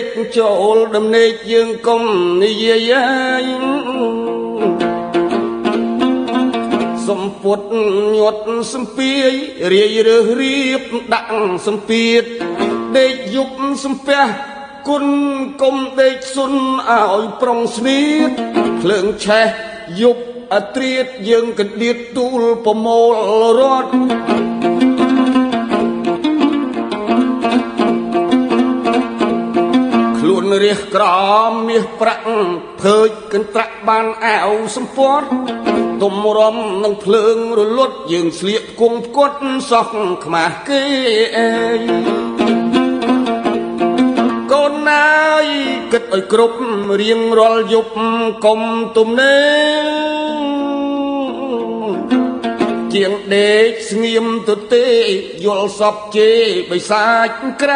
កចូលដំណេកយើងកុំនិយាយសំពុតញាត់សំពីយរាយរើសរៀបដាក់សំពីតដេកយប់សំពះគុណកុំដេកសុនឲ្យប្រុងស្នៀតភ្លើងឆេះយប់អត្រៀតយើងកណ្ដៀតទូលប្រមូលរត់ខ្លួនរះក្រមមាសប្រាក់ភើចកន្ត្រាក់បានអាវសម្ពត់ទុំរំនឹងភ្លើងរលត់យើងស្លៀកគង់ផ្គត់សោះខ្មាស់គេកូនណាយគិតឲ្យគ្រប់រៀងរាល់យប់កុំទំនេរជាងដេកស្ងៀមទៅទេយល់សពជេបិសាចក្រ